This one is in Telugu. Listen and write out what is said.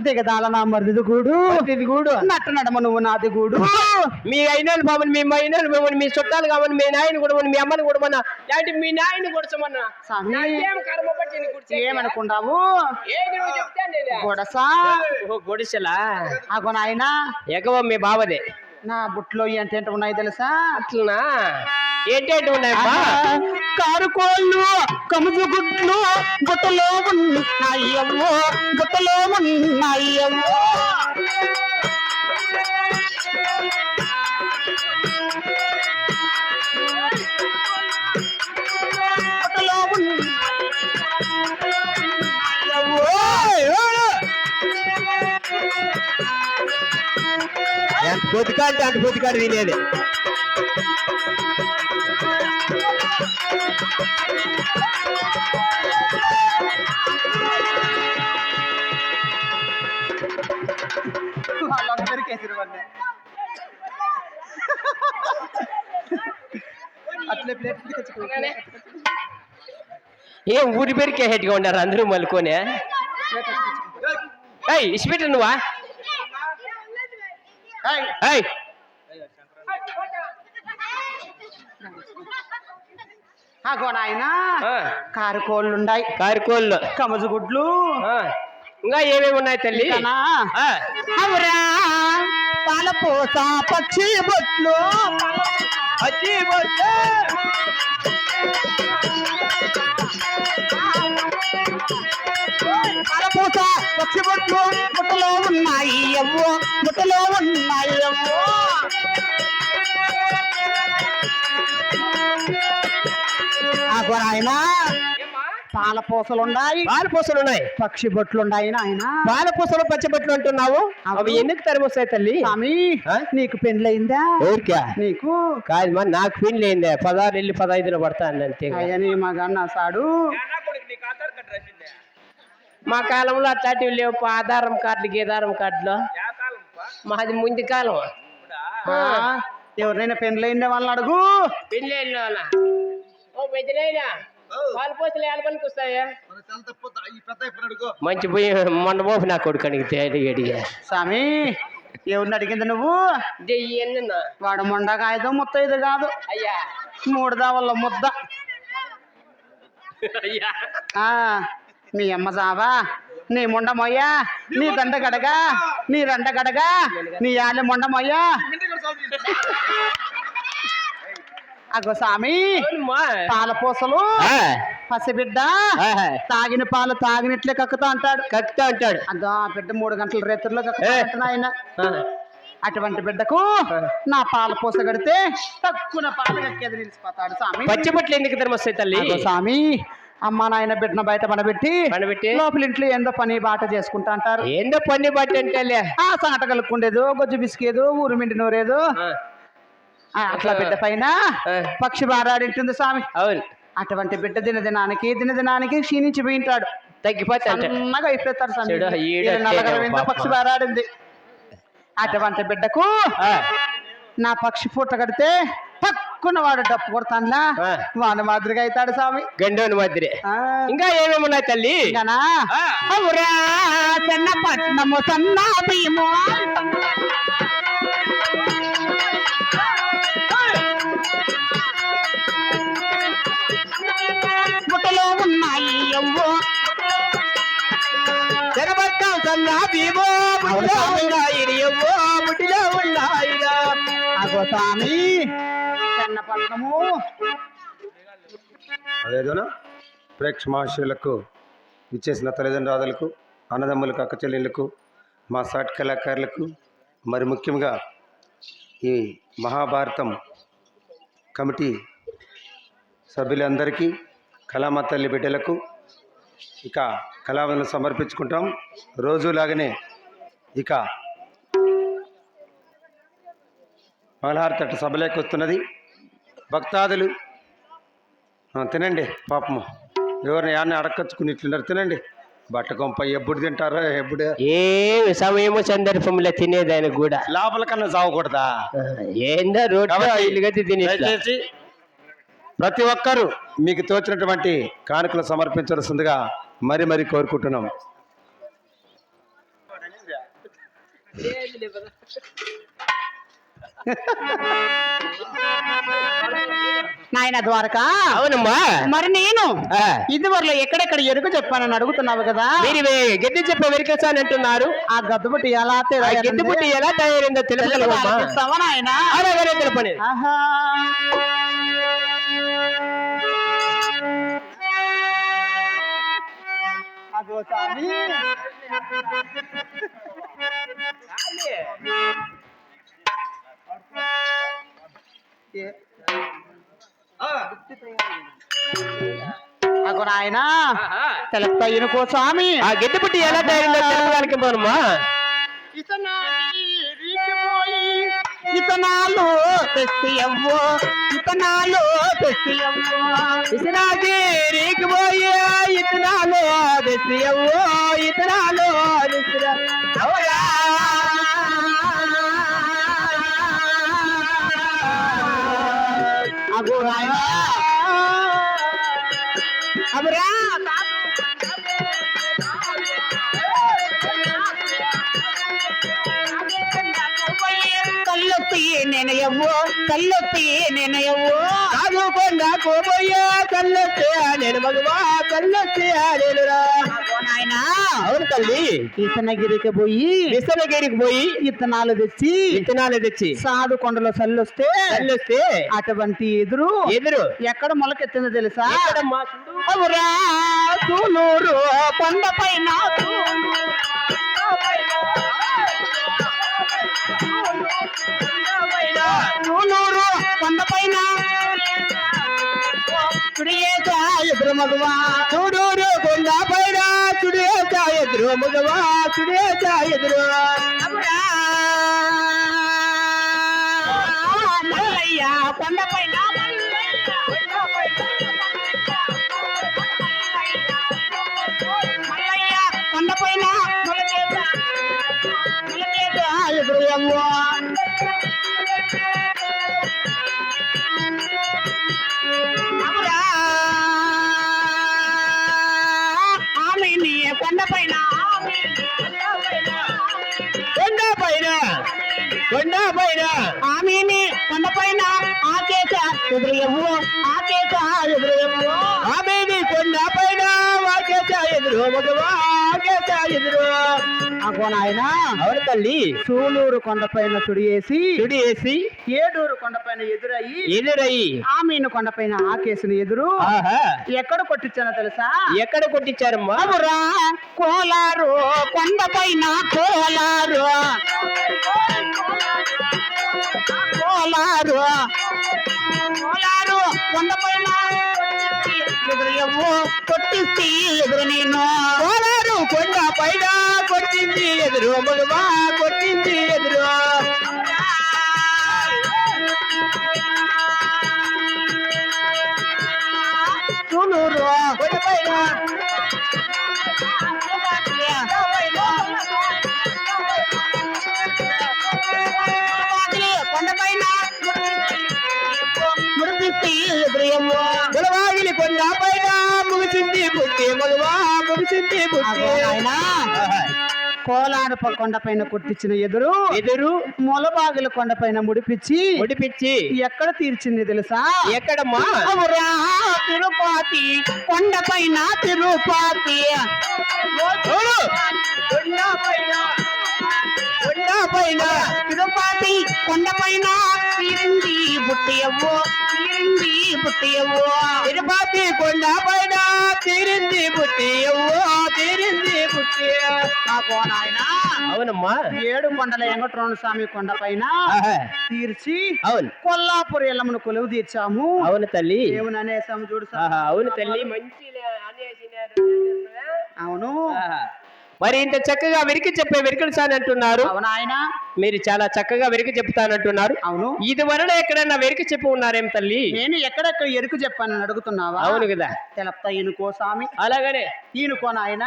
దిగదాల నా మరిది గూడు నట్ట నడమ నువ్వు నాది గూడు. మీ అయినోళ్ళు బాబుని మీ అయినోళ్ళు బాబుని మీ చుట్టాలు కావాలి మీ నాయన కూడా మీ అమ్మని కూడా లాంటి మీ నాయన కూర్చోమన్నా ఏమనుకుంటావు గొడసా గొడిసెలా అగో నాయన ఎగవ మీ బావదే నా బుట్లో ఏంటంటే ఉన్నాయి తెలుసా? అట్లనా ఏంటంటే ఉన్నాయమ్మా? కారుకోళ్ళు కముజు గుడ్లు గుట్టలో ఉన్నాయమ్మో గుట్టలో ఉన్నాయమ్మో. ఎంత పొద్దుకాంటే అంత పొద్దుకాడు తినేది. ఏం ఊరి పేరుకే హెట్గా ఉన్నారు అందరూ మలుకొని. ఇసిపెట్టు నువ్వా? అగో నాయన కారుకోళ్ళు ఉన్నాయి కారుకోళ్ళు కమజు గుడ్లు ఇంకా ఏమేమి ఉన్నాయి తల్లి? అవురా పాలపూస పక్షి బొట్లు పాలపూస పక్షి బొట్లు బుట్టలో ఉన్నాయి అవ్వో బుట్టలో ఉన్నాయి అవ్వో. అగో నాయనా పాలపూసలున్నాయి పక్షి బొట్లున్నాయి నాయన. పాలపూసలు పచ్చి బొట్లు అంటున్నావు, అవి ఎందుకు తరిమొస్తాయి తల్లి? స్వామి నీకు పెళ్ళయిందా? ఊరికా నీకు కాదు మరి నాకు పెళ్ళయిందా? 16 వెళ్ళి 15 పడతాను అంతే. అయ్యని మగన్న సాడు మా కాలంలో అట్లాంటివి లేవు. ఆధారం కార్డులు గీదారం కార్డులు మాది ముందు కాలం. ఎవరినైనా పెళ్ళయిందా వాళ్ళని అడుగు. పెళ్ళైన వాళ్ళ పెద్దలైనా పాలపోసలు ఎలబనికి వస్తాయా? మంచి పోయి మొన్న పోపు నా కొడుకు అడిగి స్వామి ఎవరిని అడిగింది నువ్వు? వాడు మొండకాయదో ముత్తైదు కాదు అయ్యా 3 దావల్లో ముద్ద. మీ అమ్మ జావా నీ మొండమోయ్యా నీ దండ గడగా నీ రండ గడగా నీ యాలి మొండమోయ్యా. అగో స్వామి పాలపూసలు పసిబిడ్డ తాగిన పాలు తాగినట్లే కక్కుతా అంటాడు అదో ఆ బిడ్డ 3 గంటల రేతుల్లో కక్కుతా ఆయన. అటువంటి బిడ్డకు నా పాలపూస కడితే తక్కువ పాలు కక్కేది నిలిచిపోతాడు స్వామి. పచ్చిబట్లు ఎందుకు తెరమొస్తాయి తల్లి? స్వామి అమ్మ నాయన బిడ్డను బయట పడబెట్టి లోపల ఇంట్లో ఏందో పని బాట చేసుకుంటా అంటారు. ఏందో పని బాట అంటే ఆ సంగట కలుపుకుండేదో గొజ్జు బిస్కేదో ఊరు మిండి నూరేదో అట్లా బిడ్డ పైన పక్షి బారాడింటుంది స్వామి. అవును అటువంటి బిడ్డ దినదినానికి క్షీణించి పోయింటాడు, తగ్గిపోతాడు, అన్నగా అయిపోతాడు స్వామి. పక్షి బారాడింది. అటువంటి బిడ్డకు నా పక్షి పూట కడితే పక్కున వాడు డప్పు కొడతానులా వాడి మాదిరిగా అవుతాడు స్వామి. గండోని మాదిరి. ఇంకా ఏమేమి ఉన్నాయి తల్లి? పట్నము సన్నా భీము బుట్టలో ఉన్నాయి అవ్వో తెరబట్టం సన్నా భీమో బుట్టిలో ఉన్నాయి. అగో స్వామి చెన్నపట్నము. అదేదోనా ప్రేక్షమాశయులకు ఇచ్చేసిన తల్లిదండ్రులకు అన్నదమ్ములకు అక్క చెల్లెళ్ళకు మా సాటి కళాకారులకు మరి ముఖ్యంగా ఈ మహాభారతం కమిటీ సభ్యులందరికీ కళామ తల్లి బిడ్డలకు ఇక కళావందనం సమర్పించుకుంటాం. రోజులాగానే ఇక మంగళహారతి సభలోకి వస్తున్నది. భక్తాదులు తినండి, పాపము ఎవరిని యాన్ని అడక్కచ్చుకుని ఇట్లున్నారు, తినండి. బట్టకొంప ఎప్పుడు తింటారో ఎప్పుడు ఏ సమయము సందర్భంలో తినేది ఆయన కూడా లోపల కన్నా చావకూడదా? ఏందో రోడ్డు దయచేసి ప్రతి ఒక్కరూ మీకు తోచినటువంటి కానుకలు సమర్పించాల్సిందిగా మరి కోరుకుంటున్నాం. నాయన ద్వారకా. అవునమ్మా. మరి నేను ఇదివరలో ఎక్కడెక్కడ ఎరుకు చెప్పానని అడుగుతున్నావు కదా. మీరు గడ్డి చెప్పే వెరికేసాని అంటున్నారు. ఆ గద్దుబుట్టి ఎలా గడ్డిపుట్టి ఎలా తయారైందో తెలుపగలవా నాయన? అలాగనే తెలుపని. ఆహా, అగో స్వామి. అగో నాయన తెలుపుతా ఇనుకో స్వామి. ఆ గడ్డిపుట్టి ఎలా తయారైందో తెలుపడానికి పోనమ్మా. ఇతనాలు తెస్తియవ్వో, ఇతనాలు తెస్తియవ్వో, ఇతనాకి రేగిపోయి ఇతనాలు తెస్తియవ్వో, ఇతనాలు అవురా. అగో నాయన అవరా కల్లొత్తి నేనయవ్వో, కల్లొత్తి నేనయవ్వో, కాదుకొండ కోబోయే కల్లొత్తే నేను మగవా, కల్లొత్తే నేనురా. నాయన. అవును తల్లి. ఇతనగిరికి పోయి విసనగిరికి పోయి ఇత్తనాలు తెచ్చి సాడు కొండలో చల్లొస్తే అటువంటి ఎదురు ఎక్కడ మొలకెత్తిందో తెలుసా? అవురా తూలూరు కొండ పైన, తూలూరు కొండ పైన చుడియేసా ఎదురు మగవా, చూడూరు కొండ పైన చుడియేసా ఎదురు మగవా, చుడియేసా ఎదురు. అవురా మల్లయ్య కొండ పైన, మల్లయ్య కొండ పైన మొలకేసా ఎదురు అవ్వా. ఆమెని కొండ పైన, కొండ పైన ఆమెని కొండ పైన ఆకేశ ఎదురు, ఆకేశ ఎదురు, ఆమెని కొండ పైన వాకేశ ఎదురు మగవా, ఆకేశ ఎదురు. అగో నాయన. అవును తల్లి. సూలూరు కొండపైన చుడియేసి ఏడూరు కొండపైన ఎదురయ్యి ఆమెను కొండపైన ఆకేసిన ఎదురు ఎక్కడ కొట్టించానో తెలుసా? ఎక్కడ కొట్టించారమ్మా? అవురా కోలారు కొండపైన, కోలారు కోలారు కోలారు కొండపైన ఎదురు కొట్టిస్తే ఎదురు నేను, కోలారు కొండ పైన కొట్టింది ఎదురు మగవా, కొట్టింది ఎదురు. సూలూరు కొండ పైన కొండపైన ముడిపిస్తే ఎదురు గులవాగిలి కొండ పైన ముగిసింది పుట్టి మగవా, ముగిసింది పుట్టి. కోలారు కొండపైన కొట్టించిన ఎదురు మొలబాగుల కొండపైన ముడిపిచ్చి ఎక్కడ తీర్చింది తెలుసా? ఎక్కడమ్మా? అవురా తిరుపతి కొండపైన, తిరుపతి తిరుపతి కొండపైన తీరింది బుట్టియవ్వో, తీరింది బుట్టియవ్వో, తిరుపతి కొండ పైన తీరింది పుట్టియవ్వో, తీరింది పుట్టి. అవునమ్మా. 7 కొండల వెంకటరమణ స్వామి కొండ పైన తీర్చి అవును కొల్లాపూర్ ఎల్లమ్మను కొలువు తీర్చాము. అవును తల్లి. ఏమని అనేసాము చూడు. అవును తల్లి. మంచి అవును. మరి ఇంత చక్కగా వెరికి చెప్పే వెరికడు సాని అంటున్నారు. అవును ఆయన. మీరు చాలా చక్కగా వెరికి చెప్తానంటున్నారు. అవును. ఇది వరలో ఎక్కడన్నా వెరికి చెప్పు ఉన్నారేం తల్లి? నేను ఎక్కడెక్కడ ఎరుకు చెప్పానని అడుగుతున్నావా? అవును కదా. తెలప్తా ఈనుకో స్వామి. అలాగనే ఈనుకో నాయన.